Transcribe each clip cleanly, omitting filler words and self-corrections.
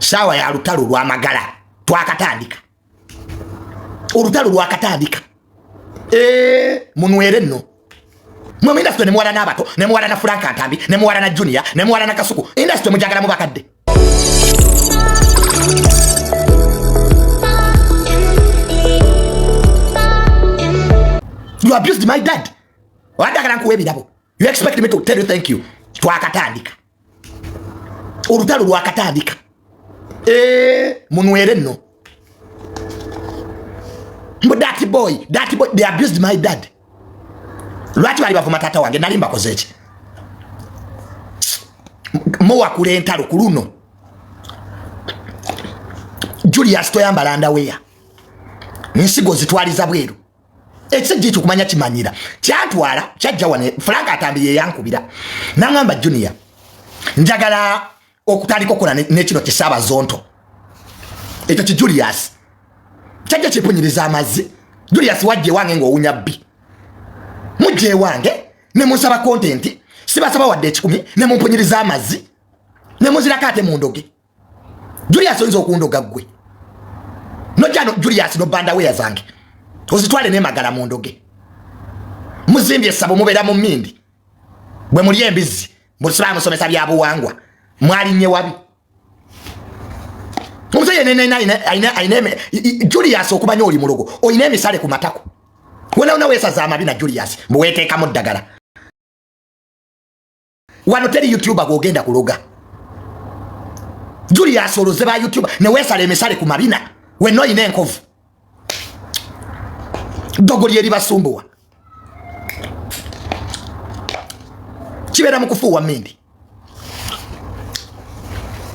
sawa ya lutalo lwa magala twakatandika olutalo lwakatandika munwere nno mwe industry ne mwala n'abato ne mwala na Frank Antambi ne mwala na Junior ne mwala na Kasuku industry mujagala mu bakadde you abused my dad wadagala nkuwe bidabo you expect me to tell you thank you twakatandika olutalo lwakatandika munwere nno mbo dirty boy they abused my dad lwaki bali bavuma tata wange nali mbakoze eki mowa kule entalo kuluno Julius toyambala ndawea nsigo zitwaliza bweru ekisejje kumanya kimanyira kyatwala kyajja wane Frank Antambi ye yankubira nangamba Junior njagala okutandika okola nekino kisaba zonto ekyo ki Julius kyajja kipunyiriza amazi Julius wajje wange ngo unyabbi mujje wange ne musaba content sibasaba wadde ekikumi ne mumpunyiriza amazi ne muzira kate mundoge Julius onzo okundoga gwe no jano Julius no banda we yazange ozitwale ne magala mundoge muzimbye sabo mubera mu mindi bwe muri embizi musaba musomesa bya buwangwa mwali nye wabi Muzeye aine Julius okubanya oli mulogo oyine emisale ku matako wona unawesa za mabina Julius muweteka muddagala wano teri YouTuber gogenda kuloga Julius oloze ba YouTuber ne wesale emisale ku mabina we no ine enkovu dogoli eri basumbuwa kibera mukufuwa mindi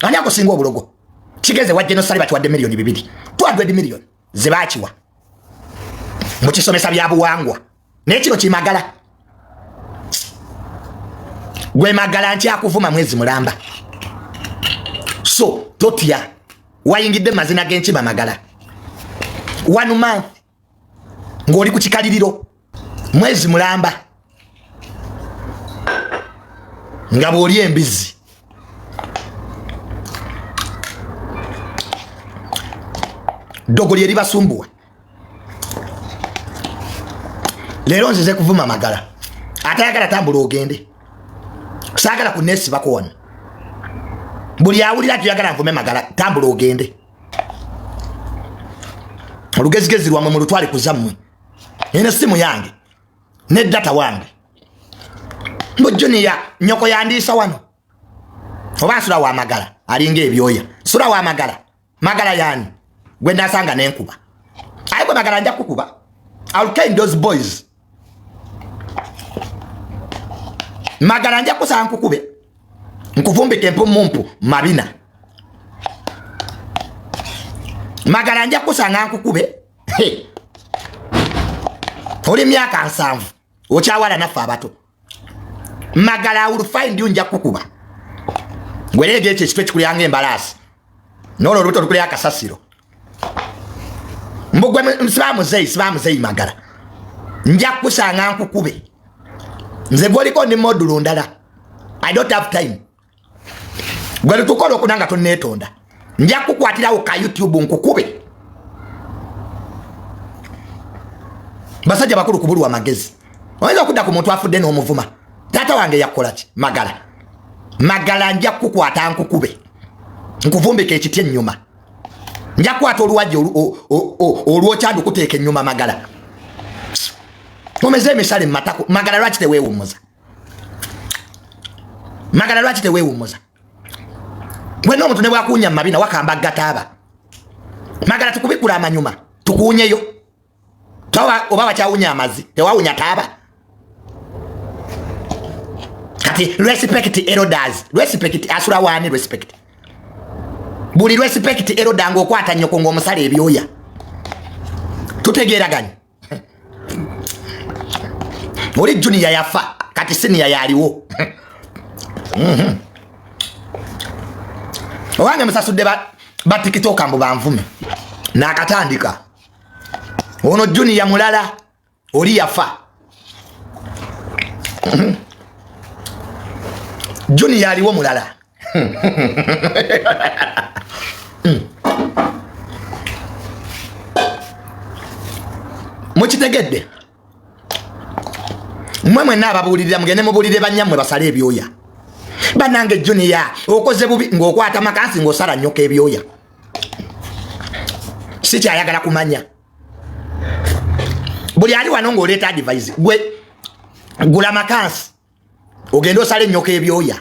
ani akosinga obulogo kigeze wajje no sali batwadde milioni 2 twadde milioni zibachiwa mukisomesa bya buwangwa nekino kimagala gwe magala nti akuvuma mwezi mulamba so totia wayingidde mazina genchi magala 1 month ngoli kuchikaliriro mwezi mulamba ngabo oli embizi dogoli eri basumbuwa lero nzize kuvuma magala atayagala tambula ogende sagala ku nesi bakona buli awulira tuyagala nvume magala tambula ogende olugezigezi lwamwe mu lutwale kuzammwe ene simu yange ne data wange mbo Junior nyoko yandisa wano oba sura wa magala alinga ebyoya sura wa magala yani gwenda sanga nenkuba ayiko magala nja kukuba I'll kill those boys magala nja kusanga nkukube nkuvumbike empu mumpu mabina magala nja kusanga nkukube oli myaka 7 ochawala nafa abato magala will find you nja kukuba gwerege eche stretch kuli yange embalasi nolo luto lukuli akasasiro mbugwe msibamu zei magala nja kusanga nkukube nze goliko ni modulu ndala I don't have time gwali tukola okunanga tonetonda nja kukwatira ka YouTube nkukube basajja bakulu kubulwa magezi oyinza okudda ku muntu afudde n'omuvuma tata wange yakola ki magala nja kukwata nkukube nkuvumbike ekiti ennyuma nja kwata oluwajja olwocyandu kuteeka ennyuma magala omeze emisale mu matako magala lwaki teweewummuza gwena omuntu ne bwakuunya mu mabina wakamba gataaba magala tukubikula amanyuma tukuunyeyo oba wakyawunya amazi tewawunya taaba kati respect elders respect asula wani respect buli respect elder ng'okwata nnyoko ng'omusala ebyoya tutegeeraganye oli Junior yafa kati senior yaliwo owange musasudde ba TikTok mbu banvume nakatandika ono Junior mulala oli yafa Junior aliwo mulala Okitegedde mmwe n'ababuulirira mugende mubuulire banyammwe basale ebyoya banange Junior okoze bubi ng'okwata makansi ng'osala nnyoka ebyoya si kyayagala kumanya buli ali wano ng'oleeta advice gwe gula makansi ogenda osala ennyoka ebyoya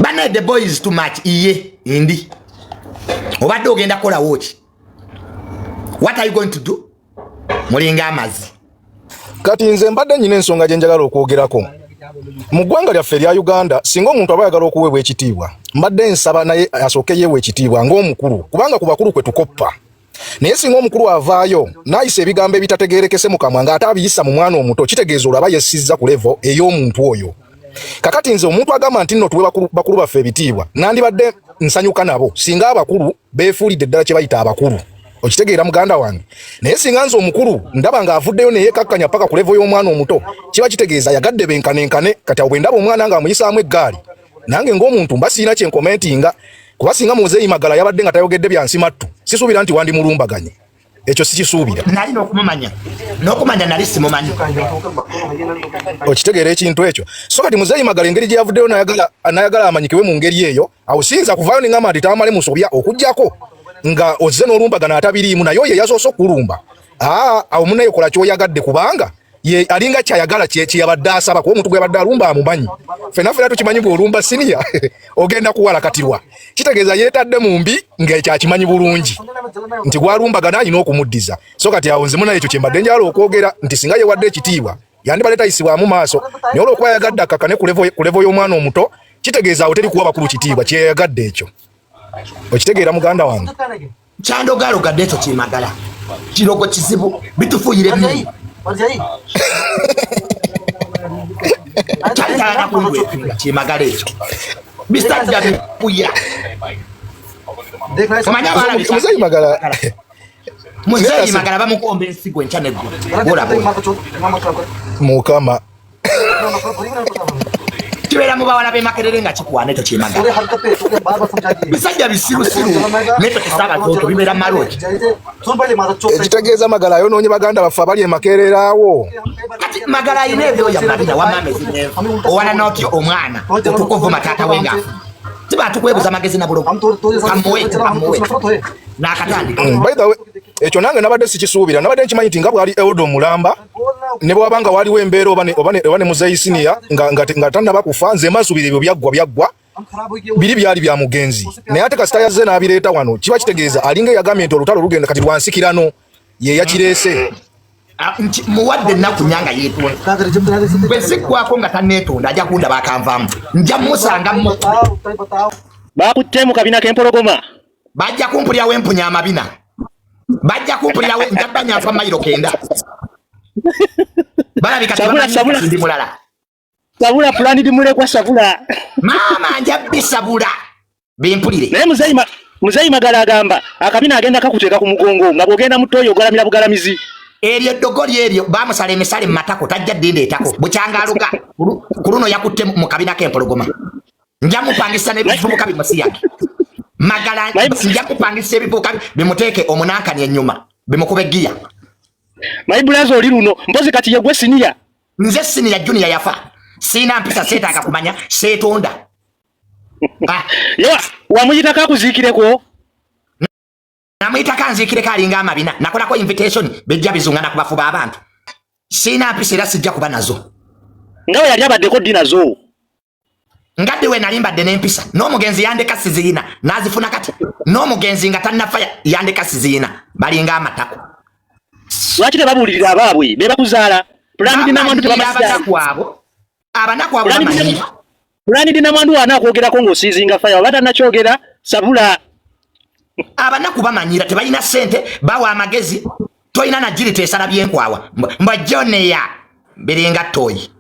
bana the boys too much iye indi obadde ogenda kola woki what are you going to do mulinga amazi kati nze mbadde nyina ensonga gye njagala okwogerako mu ggwanga lyaffe erya Uganda singa omuntu aba ayagala okuweebwa ekitiibwa mbadde nsaba naye asooke yeewa ekitiibwa ng'omukulu kubanga ku bakulu kwe tukoppa naye singa omukulu avaayo n'ayisa ebigambo ebitategeerekese mu kamwa ng'ate abiyisa mu mwana omuto kitegeeza olaba yessizza ku levo ey'omuntu oyo kakati nze omuntu agamba nti nno tuwe bakulu baffe ebitiibwa nandibadde nsanyuka nabo singa abakulu beefuulidde ddala kye bayita abakulu okitegeera muganda wange naye singa nze omukulu ndaba ng'avuddeyo naye kakkanya paka ku levo y'omwana omuto kiba kitegeeza yagadde benkanenkane kati awo bwe ndaba omwana ng'amuyisaamu eggaali nange ng'omuntu mba siina kye nkomentinga kuba singa muzeeyi Magala yabadde nga tayogedde byansi mattu sisuubira nti wandi mulumbaganye ekyo sikisuubira nali n'okumanya nali simumanyi okitegeera ekintu ekyo so kati muzeeyi Magala engeri gye yavuddeyo n'ayagala amanyikibwe mu ngeri eyo awo siyinza kuvaayo ne ngamba nti tamale musobya okuggyako nga ozze n'olumbagana atabiriimu naye oyo yasoose okulumba awo munaye kola ky'oyagadde kubanga ye alinga kyayagala kyeyabadde asaba kuba omuntu gwe yabadde alumba amumanyi ffenna tukimanyi bw'olumba siniya ogenda kuwalakatirwa kitegeeza yeetadde mu mbi ng'ekyakimanyi bulungi nti gwalumbagana alina okumuddiza so kati awo nze munaye ekyo kye mbadde njala okwogera nti singa yewadde ekitiibwa yandibadde tayisibwamu maaso naye olw'okuba yagadde akkakane ku levo y'omwana omuto kitegeeza awo teri kuwa bakulu kitiibwa kyeyagadde ekyo okitegeera muganda wange kyandogalogadde ekyo Kimagala kirogo kizibu bitufuuyire bini kyalitana kundwepinga Kimagala ekyo bisajja bipuya Muzeeyi Magala bamukomba ensigo enkya neggulu mukama kibeera mu bawala b'e Makerere nga kikwana ekyo Kimagala bisajja bisirusiru nekyo kisaabazoto bibeera mu malooki ekitegeeza Magala ayonoonye baganda baffe abali e Makerere awo kati Magala alina ebyoya mabina wamamezi neevu owala n'otyo omwana otukuvuma taata we ngaafu tiba tukwebuza magezi na bulogo kamuwe n'akatandika by the way ekyo nange nabadde sikisuubira nabadde nkimanyi nti nga bwali Eldo Mulamba ne bwabanga waliwo embeera oba ne muzeeyi Siniya nga tannaba kufa nze masuubira ebyo byaggwa biri byali bya mugenzi naye ate kasita yazze n'abireeta wano kiba kitegeeza alinga eyagambye nti olutalo lugenda kati lwansikirano ye yakireese muwadde ennaku nyanga yeetonda bwe ziggwako nga tanneetonda ajja kundaba akanvaamu nja musanga bakutte mu kabina k'empologoma bajja kumpulirawo empunya amabina bajja kumpulirawo njabba nyanfa mayiro kenda balabika ndi mulala sabula pulani dimulekwa sabula maama njabbi sabula bimpulire naye muzeeyi Magala agamba akabina agenda kakuteeka ku mugongo nga bw'ogenda mutoyo ogalamira bugalamizi eryo ddogoli eryo bamusala emisale mu matako tajja ddindeetako bukyangaaluga ku luno yakutte mu kabina k'empologoma nja mupangisa n'ebivubuka bimusiyage Magala nja kupangisa ebivubuka bimuteeke omunankani ennyuma bimukube giya maibulazo oli luno mpozi kati ye gwe Siniya nze Siniya Junior yafa siina mpisa seetaaga kumanya seetonda yewa wamuyitako akuziikireko namuyitako anziikireko alinga amabina nakolako invitation bijja bizungana ku bafuba abantu siina mpisa era sijja kuba nazo nga we yali abaddeko ddi nazo ngadde we nali mbadde n'empisa n'omugenzi yandeka siziina n'azifuna kati n'omugenzi nga tannafa yandeka siziina balinga amatako lwaki tebabuulirira abaabwe be bakuzaala pulani dinamwandu abanaku abo bamanyi pulani dinamwandu wanaakwogera ng'osiizinga faya oba tannakyogera sabula abanaku bamanyira tebalina ssente bawa amagezi toyina najirita esala byenkwawa mbajjoneya biringa toyi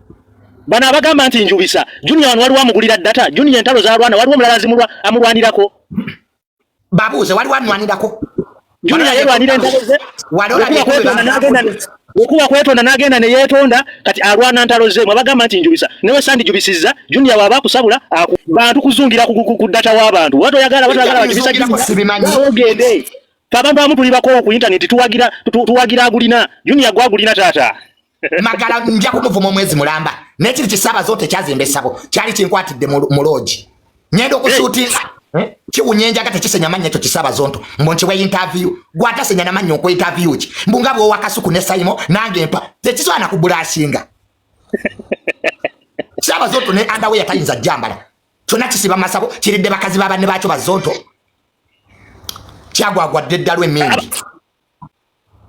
bano abagamba nti njubisa Junior wano waliwo amugulira data Junior entalo zalwana waliwo omulala amulwanirako babuuze waliwo anwanirako Junior yerwanira entalo ze okuba kwetonda n'agenda ne yeetonda kati alwana ntalo ze mwabagamba nti njubisa newe sandi jubisizza Junior waba akusabula bantu kuzungira ku data w'abantu watoyagala bajubisa ogende abantu abamu tulibako ku internet tuwagira agulina Junior gwagulina tata Magala nja kumuvuma mwezi mulamba nekiri kisaba zote kyazimbe sabo kyali kinkwatidde mu lodge nyendo okusuutinga kiwunyenja kate kisenya manya ekyo kisaba zonto mbonche wa interview gwata senya na manya okwe interview ki mbungabo wakasuku ne Saimo nange mpa tekiswana kubulashinga kisaba zonto ne underwear tayinza jambala tuna kisiba masabo kiridde bakazi baba ne bacho bazonto kyagwagwa deddalwe mingi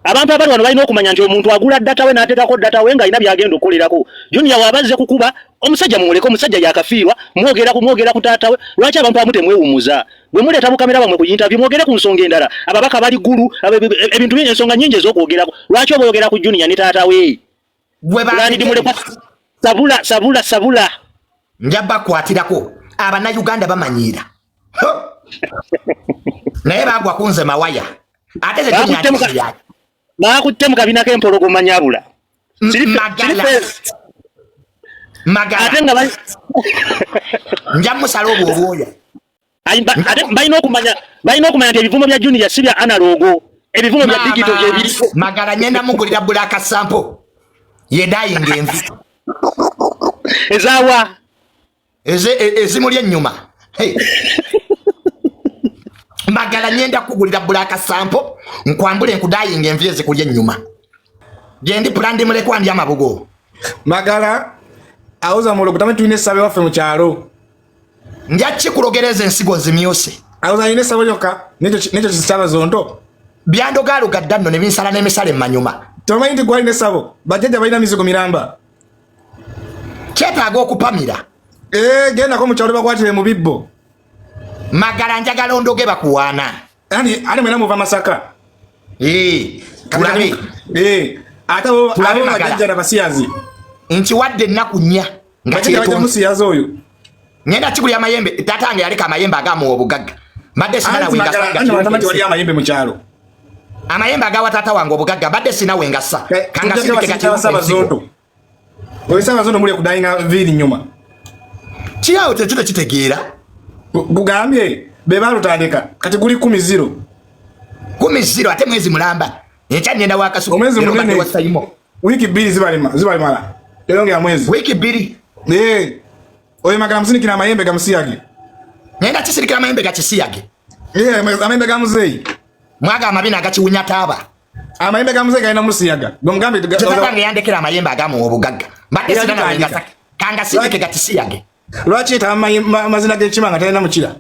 abantu abali wano balina okumanya nti omuntu agula data we n'ateekako data we nga alina byagenda okukolerako Junior wabazze kukuba omusajja mumuleko omusajja yakafiirwa mwogera ku taata we lwaki abantu abamu temwewumuza bwe muleeta bukamera bamwe ku interview mwogere ku nsonga endala ababaka bali gulu ebintu bingi ensonga nnyingi ez'okwogerako lwaki oboogera ku Junior ne taata we sabula njaba kwatirako Uganda bamanyira naye bagwa kunze mawaya ate ze Junior bakutte mu kabina k'empologoma nyabula magala atenga njamusala obwoya ate balina okumanya nti ebivumo bya Junior si bya analogo ebivumo bya digital byebiri magala nyenda mugulira bulaka sample yedaayinga envi ezawa ezimuli ennyuma magala nyenda kugulira bulaka sample nkwambule nkudayinga envi ezikuli ennyuma gendi plandi mulekwa ndi amabugo magala auza mulo kutame tuine sabe wafe mu kyalo ndya kikulogereza ensigo zimyose auza ine sabe yoka necho kisaba zonto byandogalo gaddanno ne binsala n'emisale manyuma toma indi gwali ne sabo bajeja balina mizigo miramba kyetaaga okupamira genda ko mu kyalo bakwatire mu bibbo magala njagala ondoge bakuwaana ani mwena muva Masaka tulabe ate abo bajajjana basiyazi nkiwadde ennaku nnya nga musiyazi oyo ngenda kigulya amayembe tatange yaleka amayembe agamu obugagga mbadde sina wali amayembe mu kyalo amayembe agawa tata wange obugagga mbadde sina wengasa kanga sinikegazondo oyesaba zondo muli kudayinga viri nyuma kiyawo tekyo kitegeera gugambye bebalutandika kati guli 10-0 ate mwezi mulamba ekyanyenda wakasuku omwezi munene wa Saimo wiki 2 zibalimala elonge mwezi wiki 2 oye magala msinikira amayembe gamusiyage nenda kisirikira amayembe gakisiyage amayembe gamuzeyi mwaga amabina agakiwunya taaba amayembe gamuzeyi galina musiyaga gomugambe tukatange yandekera amayembe agamu obugagga mbadde sina na wengasa kanga sindike gatisiyage lwaki eta mazina g'ekimanga talina mukira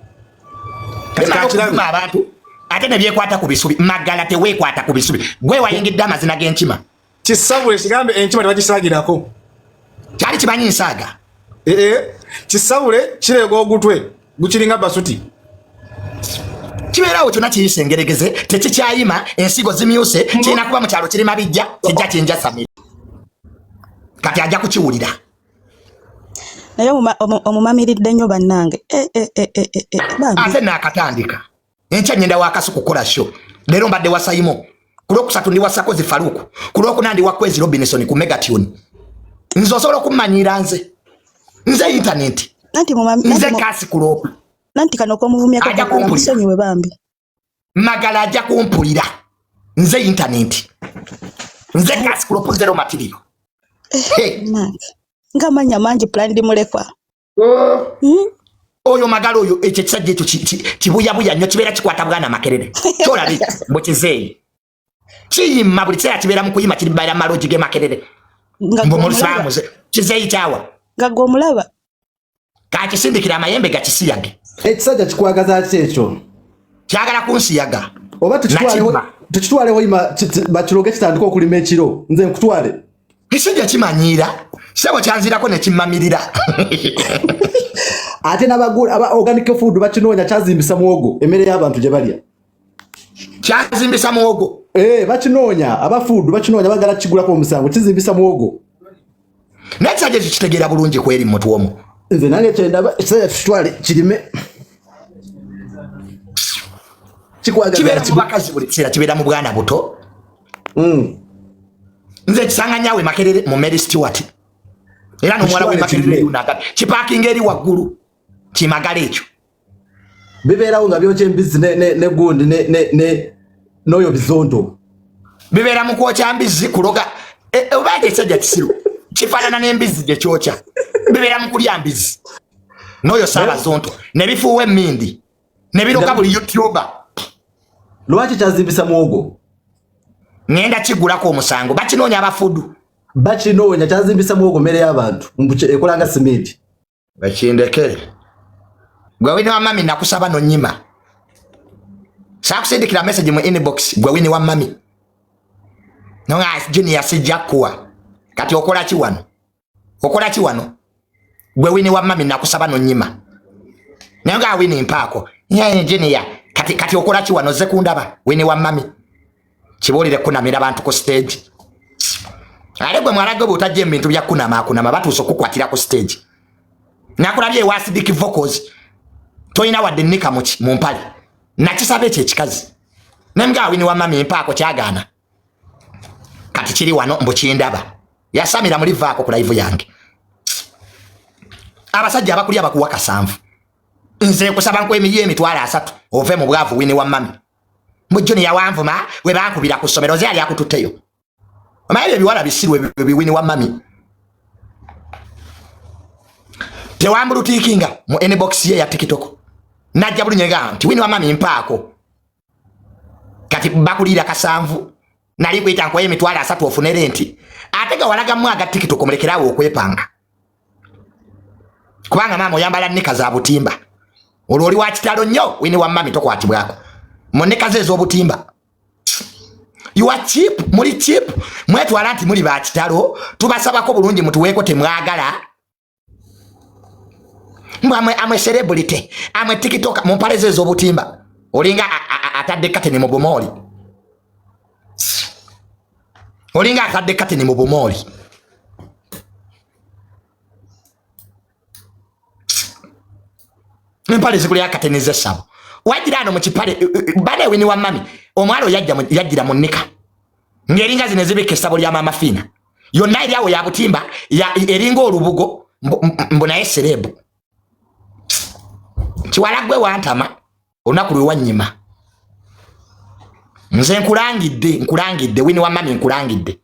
abantu ate ne byekwata ku bisubi magala teweekwata ku bisubi gwe wayingidde amazina g'enkima kisabule kigambe enkima tebakisaagirako kyali kimanyi nsaaga kisabule kireega ogutwe gukiringa basuti kibeerawo kyonna kiyise engeregeze tekikyayima ensigo zimyuse kirina kuba mu kyalo kirima bijja kijja kinjasamira kati ajja kukiwulira naye omumamiridde nnyo bannange ate naakatandika enkya nyenda wakasi kukola sho leero mbadde wa Saimo ku lwokusatu ndi wa Sakozi Faruku ku lwokuna ndi wa Kwezi Robinson ku Megatune nze osobola okummanyira nze internet nze kasi kuloku nanti kano komuvumyako musonyiwe bambi magala ajja kumpulira nze internet nze kasi kuloku zero material nga manya mangi plan di mulekwa oyo magalo oyo ekyo kisajja ekyo kibuyabuya nnyo kibeera kikwata bwana makerere kyolabi mbukizeeyi kiyima buli kiseera kibeera mu kuyima kiribaira malogi ge makerere mbumulisaamuze kizeeyi kyawa nga gwe omulaba kakisindikira amayembe gakisiyage ekisajja kikwagaza ki ekyo kyagala kunsiyaga oba tukitwaleho ima bakiroge kitandika okulima ekiro nze nkutwale kisijja kimanyiira sebo kyanzirako ne kimmamirira ate n'abagula organic food bakinoonya kyazimbisa muwogo emmere y'abantu gye balya kyazimbisa muwogo bakinoonya aba food bakinoonya bagala kigulako omusango kizimbisa muwogo nekisajja kitegeera bulungi kweri mutu omu nze nange kyendaba ekisajja tukitwale kirime kibeera mu bakazi buli kiseera kibeera mu bwana buto nze kisanga nyawe makerere mu Mary Stewart era n'omuwala we makerere yunaga kipakinga eri waggulu kimagala ekyo bibeerawo nga byokya embizi ne gundi noyo bizondo bibera mu kwokya mbizi kuloga obaje sajja kisiru kifanana n'embizi gye kyokya bibera mu kulya mbizi noyo saba zonto ne bifuwe mindi ne biroka buli YouTuber lwaki kyazimbisa muogo ngenda kigulako omusango bakinoonya abafudu bakinoonya kyazimbisa muogo mere y'abantu ekolanga simiti bakindekere gwe wini wa mami nakusaba no nyima sakusindikira message mu inbox gwe wini wa mami nonga Junior sijakwa kati okola ki wano gwe wini wa mami nakusaba no nyima nanga wini mpako Junior kati okola ki wano ze kundaba wini wa mami kibolire kunamira abantu ku stage ale gwe mwalage botajje ebintu bya kunama batuso kukwatira ku stage nakulabye wa acidic vocals toyina wadde nika mu mpali nakisabe ekikazi nemga wini wa mami mpako kyagana kati kiri wano mbukindaba yasamira muri vaako ku live yange abasajja abakulya bakuwa kasanvu nze kusaba nko emiye emitwala 3 ove mu bwavu wini wa mami mujoni ya wanvuma we bankubira ku somero ze ali akututeyo amaye biwala bisirwe biwini wa mami tewambulu tikinga mu inbox ye ya TikTok najja buli nyega nti wini wa mami mpako kati bakulira kasanvu nali kwita nko emitwala 3 ofune renti atega walaga mwaga TikTok mulekerawo okwepanga kubanga mama oyambala nika za butimba olwoli wa kitalo nnyo wini wa mami tokwatibwako moneka zezo obutimba you are cheap muri cheap mwetwala nti muri ba kitalo tubasabako bulungi mutuweko temwagala amwe celebrity amwe TikTok mumpale zezo obutimba olinga atadde kateni mu bomoli olinga atadde kateni mu bomoli mpale zikuli akatenize sabo wajirano mu kipale bale wini wa mami omwalo yajira mu nika ngeringa zine zibike sabo lya mama fina yonna eri awo ya butimba ya eringo olubugo mbona eserebu kiwalagwe wantama onakulu wanyima nze nkulangidde wini wa mami nkulangidde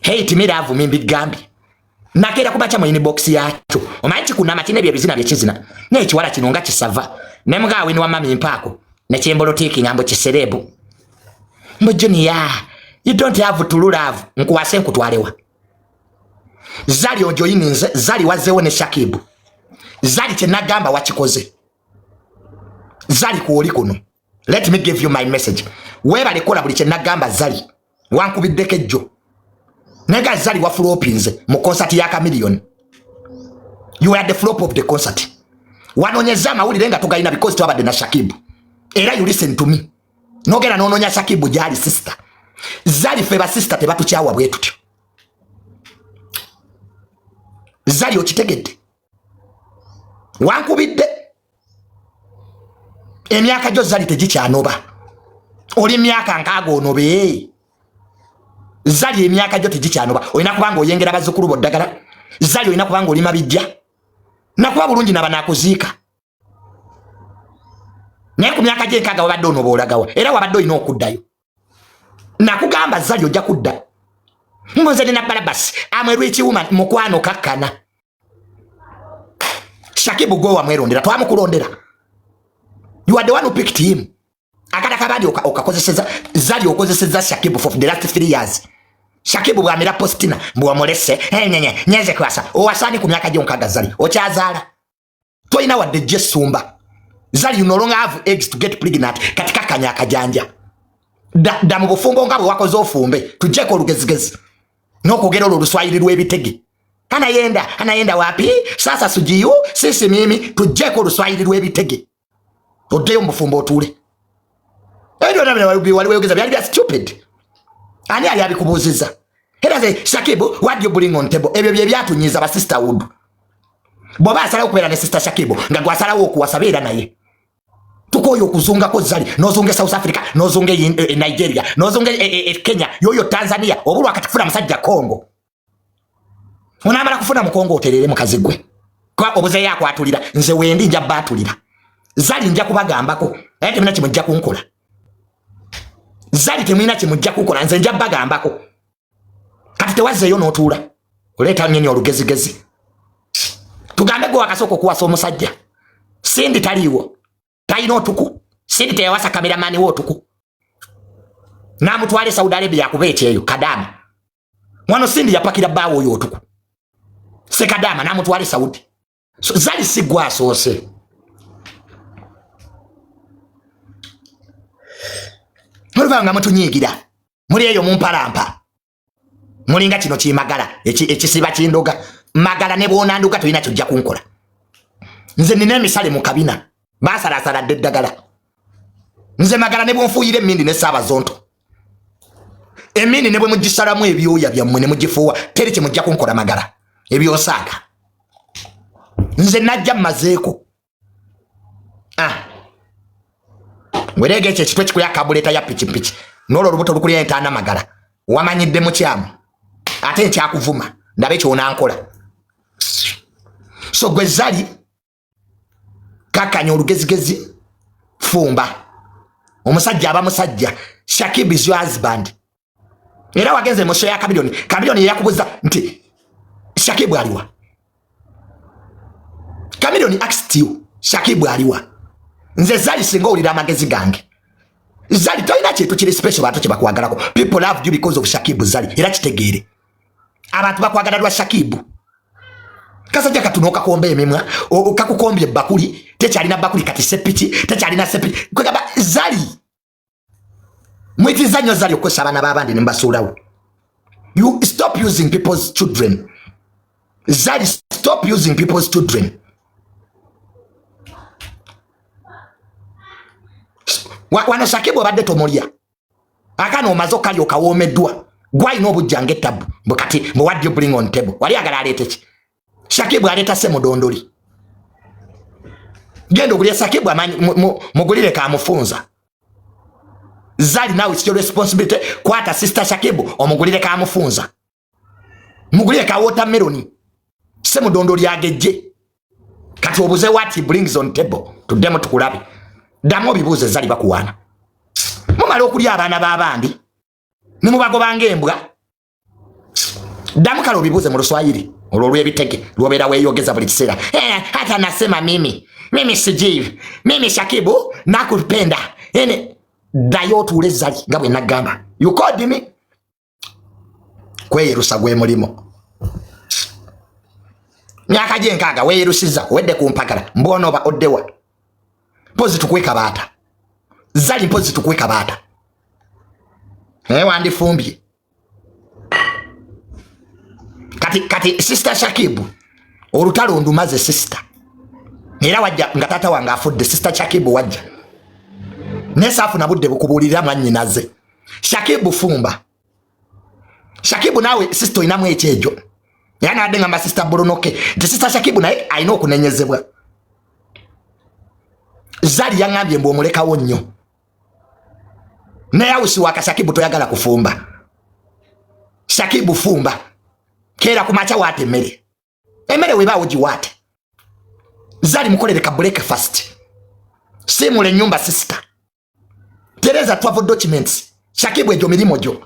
hate me love me bigambi nakera kubacha mu inbox yacho omanyi kuna matine bye bizina bye kizina ne kiwala kinonga kisava nemga wini wa mami mpako ne chembolo tiki ngambo kiserebu Junior you don't have to love nkuwase nkutwalewa zali ojoyini nze zali wazewo ne Shakibu zali chenagamba wakikoze zali kuoli kuno let me give you my message weba lekola buli chenagamba zali wankubiddeke jjo nega zali wa flopinze mu concert ya Chameleone you are the flop of the concert wanonyeza mawulire nga togalina because twabadde na Shakibu era you listen to me nogera nononya Shakibu jali sister zali feba sister tebatuchawa bwe tutyo zali okitegedde wankubidde emyaka jo zali tegikyanoba oli myaka nkago onobe zali emyaka jo tegikyanoba olina kubanga oyengera bazukulu boddagala zali olina kubanga oli mabijja nakuba bulungi naba nakuziika naye ku myaka gye nkaga wabadde onoba olagawa era wabadde olina okuddayo nakugamba zali ojja kudda ngonze ne Barabas amwerwa ekiwuma mukwano kakkana Shakibu gwe wamwerondera twamukulondera you are the one who picked him akada kabadi okakozeseza zali okozeseza Shakibu for the last 3 years Shakibu bwamira postina mbwa molese nyeze kwasa owasani ku myaka gye nkaga zali okyazala toyina wadde jesumba zali you no longer have eggs to get pregnant katika kanyaka janja da mu bufumbo ngabo wakoze ofumbe tujeko olugezigezi nokogera oluswayiri lwebitege anayenda wapi sasa sujiyu sisi mimi tujeko oluswayiri lwebitege odeyo mufumbo otule eyo nabwe waliwegeza byali bya stupid ani ali abikubuziza era ze Shakibu what you bring on table ebyo bye byatunyiza ba sisterhood boba asala okubeera ne sister Shakibu nga gwasalawo okuwasabira naye tukoyo kuzunga ko zali nozunge South Africa nozunge Nigeria nozunge Kenya yoyo Tanzania obulu akati kufuna musajja Kongo unamala kufuna mu Kongo oterere mukazigwe kwa obuze yako atulira nze wendi nja batulira zali nja kubagambako ate mina kimujja kunkola Zali temwina kimujja kukola nze njja bagambako kati tewazeeyo n'otuula oleeta nnyonyi olugezigezi tugambe gwe wakasooka okuwasa omusajja Sindi taliiwo talina otuku Sindi teyawasa kameramani wo otuku n'amutwale Saudi Arabia akuba ekyeyo Kadama wano Sindi yapakira bbaawo oyo otuku se Kadama n'amutwale Saudi so Zali si gwe asoose muluvanga mutunyiigira muli eyo mumpalampa mulinga kino kimagala ekisiba kindoga magala ne bwonanduka tulina kyojja kunkola nze nina emisale mu kabina basalasaladde eddagala nze magala ne bwonfuuyira emmindi ne Ssaabazonto emmindi ne bwe mugisalamu ebyoya byammwe ne mugifuuwa teri kyemujja kunkola magala ebyosaaga nze najja mmazeeko werege ekyo ekitwe kikuya kabuleta ya pikipiki n'olwo olubuto lukulya entaana magala wamanyidde mukyamu ate nkyakuvuma ndabe kyonankola so gwe Zali kakanya olugezigezi fumba omusajja aba musajja Shakib is your husband era wagenze mu show ya Chameleone yakubuza nti Shakib aliwa Chameleone asked you Shakib aliwa nze Zali singa olira amagezi gange Zali toina kintu kiri special bantu kibakwagalako people love you because of Shakib Zali era kitegeere abantu bakwagala lwa Shakib kasajja katunoka kuomba emimwa okakukombye bakuli tekyalina bakuli kati sepiki tekyalina sepiki kwegamba Zali mwitizanyo Zali okwesa abana babandi nembasuulawo you stop using people's children Zali stop using people's children wano Shakib obadde tomulya akana omaze okali okawomeddwa gwalina obujjange tabu bukati what you bring on table wali agala aleete ki Shakib aleta se mudondoli gendo gulya Shakib amanyi mugulire kamufunza Zali now it's your responsibility kwata sister Shakib omugulire kamufunza mugulire ka watermelon se mudondoli ageje kati obuze what he brings on table tudemo tukulabe damo bibuze Zali bakuwana mumala okulya abaana babandi nimubago bange embwa damu kalo bibuze mu Luswahili olwo ebitege lwobera weyogeza buli kiseera hata nasema mimi sijivi mimi Shakibu nakupenda ene dayo tule Zali ngabwe nagamba you called me kweyerusa gwe mulimo myaka jenkaga weyerusiza wedde kumpagala mbono ba oddewa pozi tukweka bata Zali pozi tukweka bata wandi fumbye kati sister Shakib olutalo ndumaze sister era wajja nga tata wange afudde sister Shakib wajja nesafu nabudde bukubulira mwanyinaze Shakib fumba Shakib nawe sister inamu ekyejo yana adenga ma sister Bulunoke nti sister Shakib naye ayina okunenyezebwa Zali yangambye mbu omulekawo nnyo naye awusi waka Shakib toyagala kufumba Shakib fumba kera kumacha wate emere weba oji wate Zali mukolere ka breakfast simule nyumba sister Tereza travel documents Shakib ejo milimo jo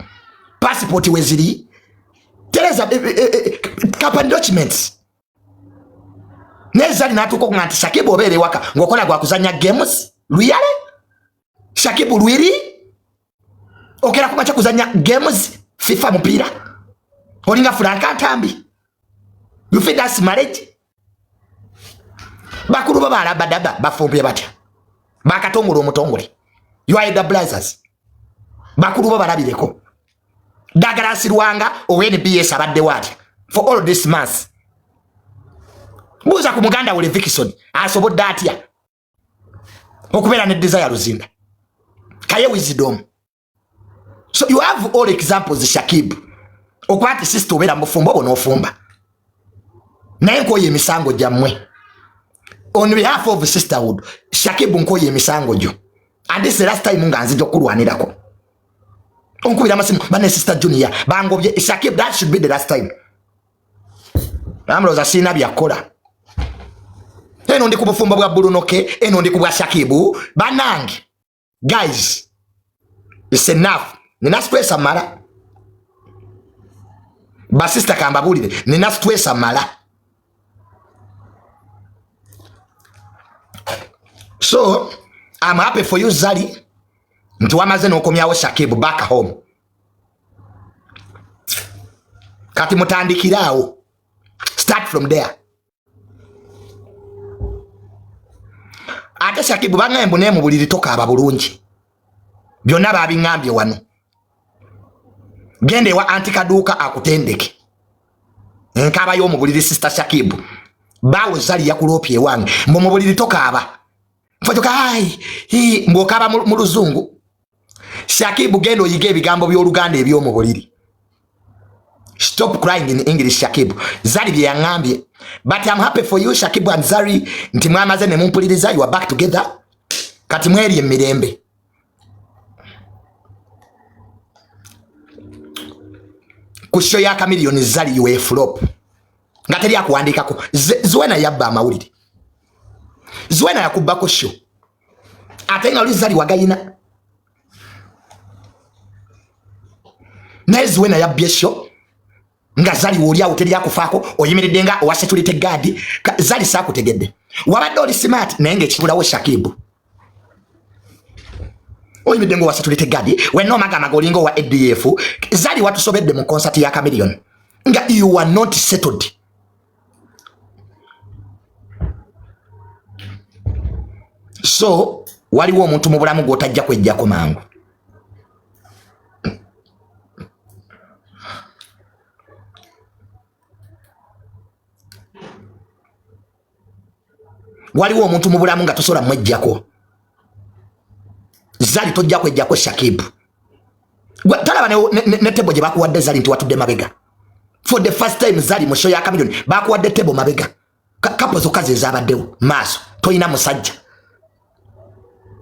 passport weziri Tereza company documents Nezali natuko nganti Shakib obere waka ngokola gwa kuzanya games luyale Shakib lwiri okera kumacha kuzanya games FIFA mupira olinga Franka Ntambi you feel that's marriage bakuru babala badaba bafumbye batya bakatongolo omutongole you are the brothers bakuru babalabireko dagala sirwanga owen BS abadde wati for all this months buza ku muganda wole Vikison asobodde atya okubera ne desire luzinda kaye wisdom so you have all examples Shakib okwati sister obera mufumba bonofumba naye nkoye emisango jammwe on behalf of sisterhood Shakib nkoye emisango jo and this is the last time nga nzijo kulwanirako onkubira amasimu bane sister Junior bangobye Shakib that should be the last time amroza sina byakola eno ndi kubufumba bwa Bulunoke eno ndi kubwa Shakib banange guys It's enough. Nina stress amala. Basista kambabulire. Nina stress amala. So, I'm happy for you, Zali. Nti wamaze n'okomyawo Shakibu back home. Kati mutandikirawo. Start from there. Ate Shakibu bangambu ne mu buliri toka ababulungi. Byonna babingambye wano. Gende wa antikaduka akutendeke. Nkaba yo mu buliri sister Shakibu. Bawo Zali yakulopye wange. Mu buliri toka aba. Mfotoka hai mbokaba mu luzungu. Shakibu gendo yige ebigambo by'Oluganda eby'omu buliri. Stop crying in English, Shakibu. Zali bye yangambye. But I'm happy for you, Shakibu and Zari. Nti mwamaze ne mumpuliriza, you are back together. Kati mweri emirembe. Kusho ya kamilioni Zali you a flop. Ngateri ya kuandikako. Zwena yabba amawulire. Zwena yakubako show. Ate nga oli Zali wagayina. Na Zwena yabbye show. Nga Zali woli awuteri yakufaako oyimiridde nga owa security guard. Zali saakutegedde. Wabadde oli smart naye ng'ekibulawo Shakibu. Oyimiridde nga owa security guard wenna omagamaga olinga owa ADF. Zali watusobedde mu concert ya Chameleone. Nga you are not settled. So, waliwo omuntu mu bulamu gw'otajja kwejjako mangu. Waliwo omuntu mu bulamu nga tosobola mwejjako. Zali tojja kwejjako Shakibu. Talaba ne tebo gye bakuwadde Zali nti watudde mabega. For the first time Zali mu show ya Chameleone bakuwadde tebo mabega. Kapo zokka ze zabaddewo maaso toyina musajja.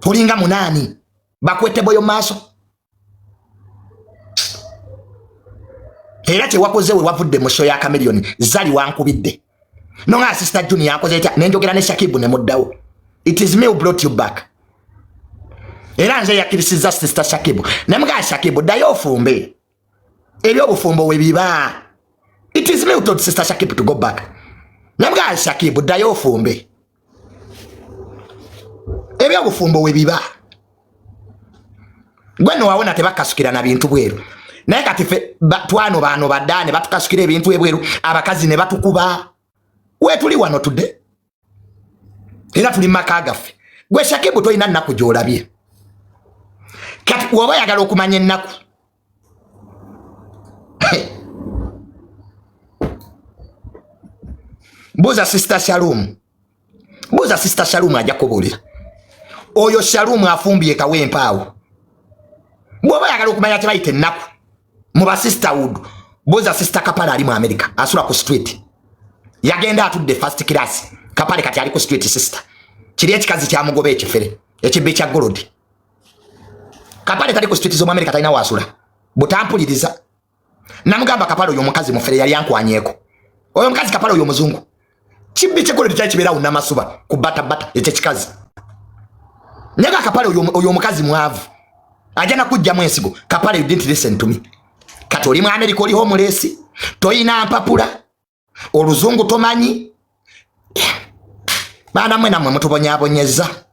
Olinga munani bakwete boyo maaso. Era kye wakoze we wavudde mu show ya Chameleone Zali wankubidde. Nonga sister Junior yakoze etya nenjogera ne Shakibu ne muddawo. It is me who brought you back. Era nze yakirisiza sister Shakibu. Namuga Shakibu dayo ofumbe. Ebyo obufumbo we biba. It is me who told sister Shakibu to go back. Namuga Shakibu dayo ofumbe. Ebyo obufumbo we biba. Gweno wawona tebakasukira na bintu bweru. Naye kati fe twano bano badane batukasukira ebintu ebweru abakazi ne batukuba. We tuli wano tudde. Era tuli makagafe. Gwe Shakibu toyina nnaku gy'olabye. Kati woba yagala okumanya ennaku. Buza sister Shalom. Buza sister Shalom ajja kubuulira. Oyo Shalom afumbye kawempaawo. Bwoba yagala okumanya tebayita ennaku. Mu ba sisterhood. Buza sister Kapala ali mu America. Asula ku street. Yagenda atudde first class. Kapale kati ali ku street sister. Kiri ekikazi kya mugobe ekifere. Ekibbe kya gold. Kapale tali ku street zo mu America talina wasula. Butampuliriza. Namugamba Kapale oyo mukazi mufere yali yankwanyeko. Oyo mukazi Kapale oyo muzungu. Kibbe kya gold kyakibera unamasuba ku bata ekikazi. Nyaga Kapale oyo mukazi mwavu. Ajana kujja mwensigo. Kapale you didn't listen to me. Kati oli mu America oli homeless. Toyina mpapula. Oluzungu tomanyi. Bana mwe namwe mutubonyabonyeza.